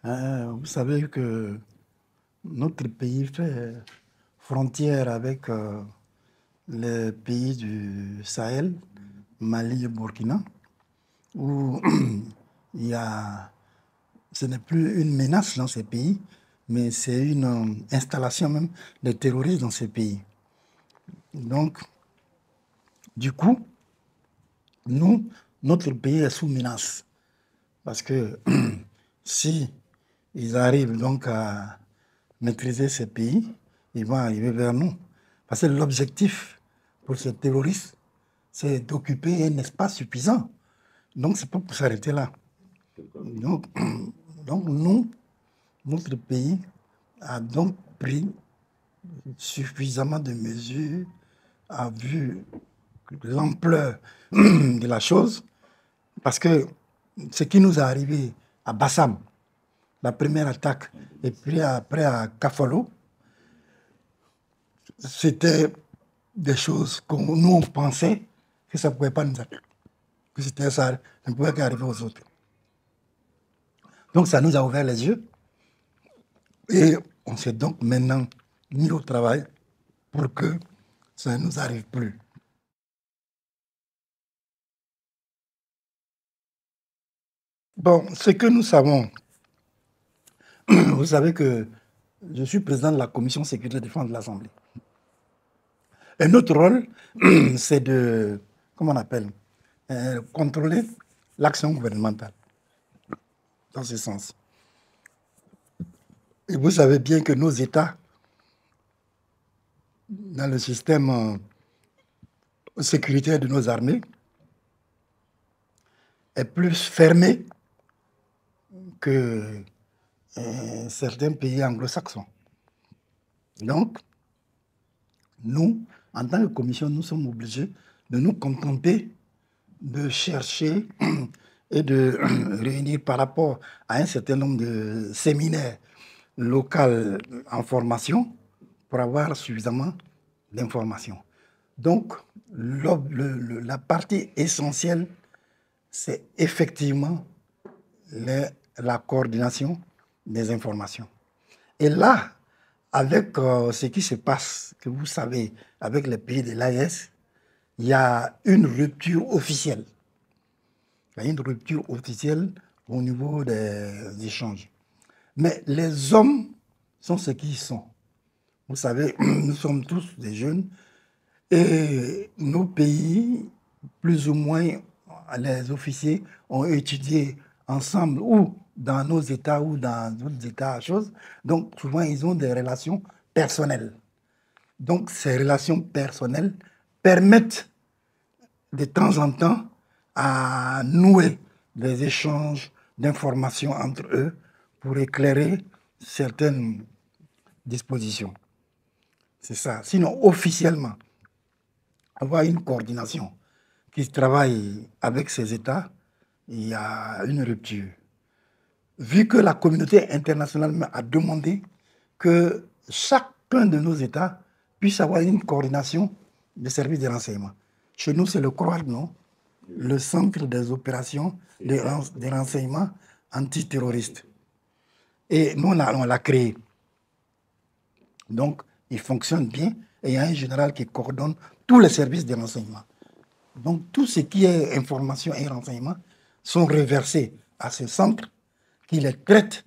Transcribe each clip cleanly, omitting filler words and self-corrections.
Vous savez que notre pays fait frontière avec les pays du Sahel, Mali et Burkina, où il y a, ce n'est plus une menace dans ces pays, mais c'est une installation même de terroristes dans ces pays. Donc, du coup, nous, notre pays est sous menace. Parce que si ils arrivent donc à maîtriser ces pays, ils vont arriver vers nous. Parce que l'objectif pour ces terroristes, c'est d'occuper un espace suffisant. Donc, c'est pas pour s'arrêter là. Donc, donc, nous, notre pays a donc pris suffisamment de mesures, a vu l'ampleur de la chose, parce que ce qui nous est arrivé à Bassam, la première attaque, et puis après à Kafalo, c'était des choses que nous, on pensait que ça ne pouvait pas nous arriver, que c'était ça, ça ne pouvait qu'arriver aux autres. Donc ça nous a ouvert les yeux et on s'est donc maintenant mis au travail pour que ça ne nous arrive plus. Bon, ce que nous savons, vous savez que je suis président de la commission sécurité et défense de l'Assemblée. Et notre rôle, c'est de, comment on appelle, contrôler l'action gouvernementale, dans ce sens. Et vous savez bien que nos États, dans le système sécuritaire de nos armées, est plus fermé que certains pays anglo-saxons. Donc, nous, en tant que commission, nous sommes obligés de nous contenter de chercher et de réunir par rapport à un certain nombre de séminaires locaux en formation pour avoir suffisamment d'informations. Donc, la partie essentielle, c'est effectivement la coordination des informations. Et là, avec ce qui se passe, que vous savez, avec les pays de l'AES, il y a une rupture officielle. Il y a une rupture officielle au niveau des échanges. Mais les hommes sont ce qu'ils sont. Vous savez, nous sommes tous des jeunes et nos pays, plus ou moins, les officiers ont étudié ensemble ou dans nos États ou dans d'autres États, choses. Donc, souvent, ils ont des relations personnelles. Donc, ces relations personnelles permettent de temps en temps à nouer des échanges d'informations entre eux pour éclairer certaines dispositions. C'est ça. Sinon, officiellement, avoir une coordination qui travaille avec ces États, il y a une rupture. Vu que la communauté internationale a demandé que chacun de nos États puisse avoir une coordination des services de renseignement. Chez nous, c'est le CROAD, non? Le Centre des opérations des renseignements antiterroristes. Et nous, on l'a créé. Donc, il fonctionne bien et il y a un général qui coordonne tous les services de renseignement. Donc, tout ce qui est information et renseignement sont reversés à ce centre qui les traite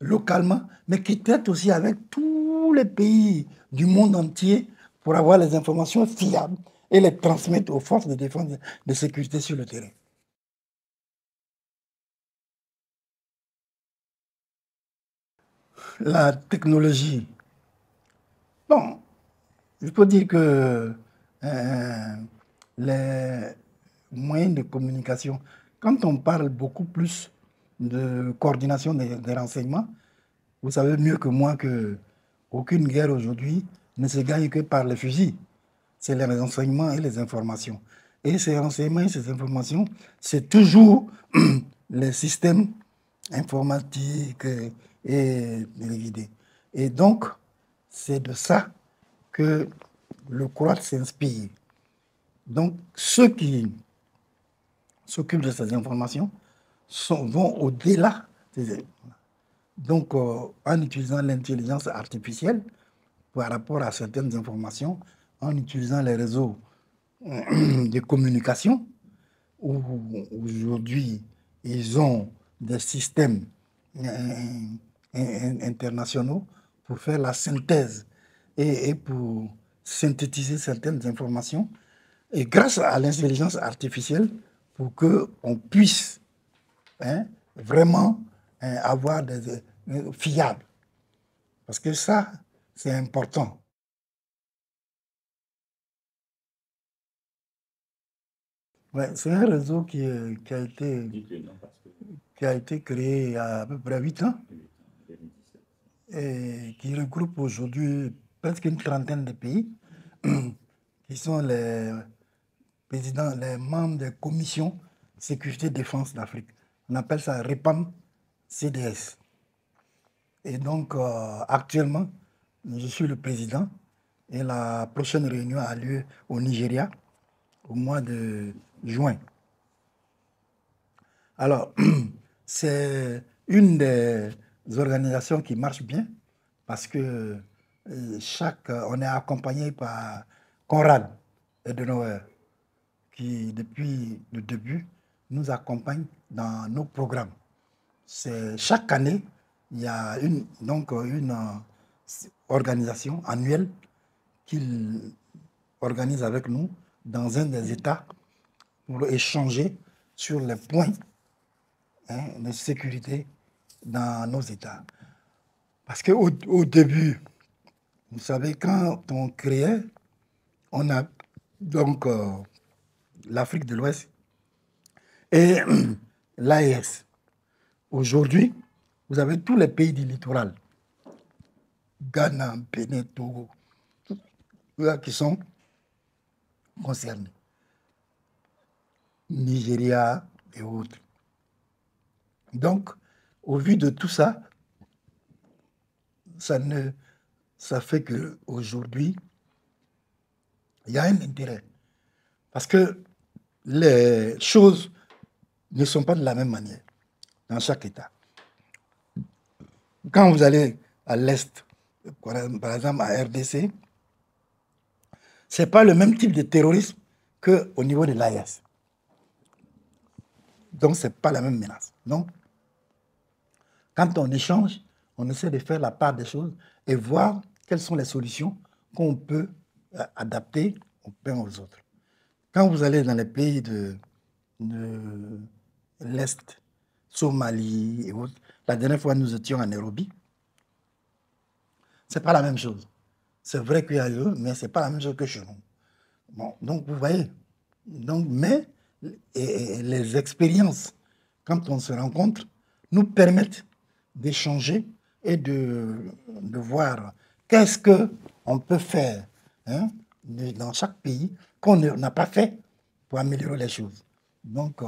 localement, mais qui traite aussi avec tous les pays du monde entier pour avoir les informations fiables et les transmettre aux forces de défense et de sécurité sur le terrain. La technologie. Bon, il faut dire que les moyens de communication, quand on parle beaucoup plus de coordination des renseignements, vous savez mieux que moi qu'aucune guerre aujourd'hui ne se gagne que par les fusils. C'est les renseignements et les informations. Et ces renseignements et ces informations, c'est toujours les systèmes informatiques et télévidés. Et donc, c'est de ça que le CROAT s'inspire. Donc, ceux qui s'occupent de ces informations vont au-delà Donc, en utilisant l'intelligence artificielle par rapport à certaines informations, en utilisant les réseaux de communication, où aujourd'hui, ils ont des systèmes internationaux pour faire la synthèse et pour synthétiser certaines informations. Et grâce à l'intelligence artificielle, pour qu'on puisse vraiment avoir des fiables. Parce que ça, c'est important. Ouais, c'est un réseau qui a été créé il y a à peu près 8 ans et qui regroupe aujourd'hui presque une trentaine de pays qui sont les présidents, les membres des commissions sécurité défense d'Afrique. On appelle ça REPAM CDS. Et donc, actuellement, je suis le président et la prochaine réunion a lieu au Nigeria au mois de juin. Alors, c'est une des organisations qui marche bien parce que on est accompagné par Conrad Edenauer qui, depuis le début, nous accompagne dans nos programmes. Chaque année, il y a une organisation annuelle qu'il organise avec nous dans un des États pour échanger sur les points de sécurité dans nos États. Parce qu'au début, vous savez, quand on créait, on a donc l'Afrique de l'Ouest et l'AES. Aujourd'hui, vous avez tous les pays du littoral, Ghana, Bénin, Togo, qui sont concernés. Nigeria et autres. Donc, au vu de tout ça, ça fait qu'aujourd'hui, il y a un intérêt. Parce que les choses ne sont pas de la même manière dans chaque État. Quand vous allez à l'Est, par exemple à RDC, ce n'est pas le même type de terrorisme qu'au niveau de l'AES. Donc, ce n'est pas la même menace. Donc, quand on échange, on essaie de faire la part des choses et voir quelles sont les solutions qu'on peut adapter aux uns aux autres. Quand vous allez dans les pays de l'Est, Somalie et autres, la dernière fois nous étions à Nairobi, ce n'est pas la même chose. C'est vrai qu'il y a eux, mais ce n'est pas la même chose que chez nous. Bon, donc vous voyez, mais les expériences, quand on se rencontre, nous permettent d'échanger et de voir qu'est-ce qu'on peut faire dans chaque pays qu'on n'a pas fait pour améliorer les choses. Donc,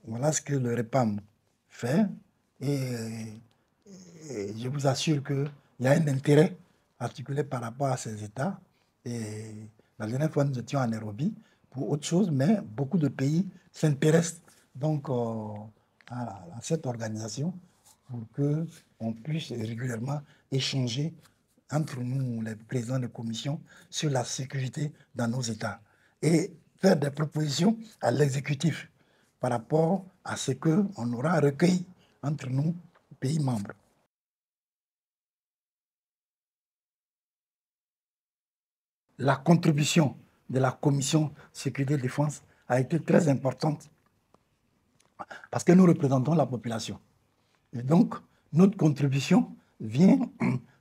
voilà ce que le REPAM fait et je vous assure qu'il y a un intérêt particulier par rapport à ces États. Et la dernière fois, nous étions à Nairobi pour autre chose, mais beaucoup de pays s'intéressent donc à cette organisation pour qu'on puisse régulièrement échanger entre nous, les présidents de commission, sur la sécurité dans nos États et faire des propositions à l'exécutif par rapport à ce qu'on aura recueilli entre nous, pays membres. La contribution de la commission sécurité et défense a été très importante parce que nous représentons la population. Et donc, notre contribution vient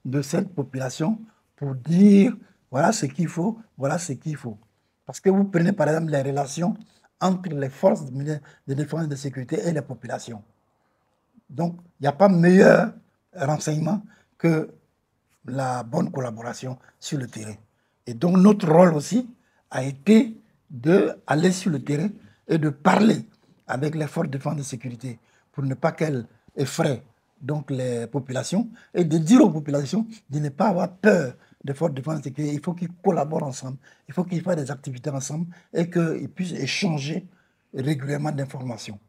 de cette population pour dire voilà ce qu'il faut, voilà ce qu'il faut. Parce que vous prenez par exemple les relations entre les forces de défense et de sécurité et les populations. Donc, il n'y a pas meilleur renseignement que la bonne collaboration sur le terrain. Et donc, notre rôle aussi a été d'aller sur le terrain et de parler avec les forces de défense et de sécurité pour ne pas qu'elles effraient donc les populations et de dire aux populations de ne pas avoir peur des forces de défense et de sécurité. Il faut qu'ils collaborent ensemble, il faut qu'ils fassent des activités ensemble et qu'ils puissent échanger régulièrement d'informations.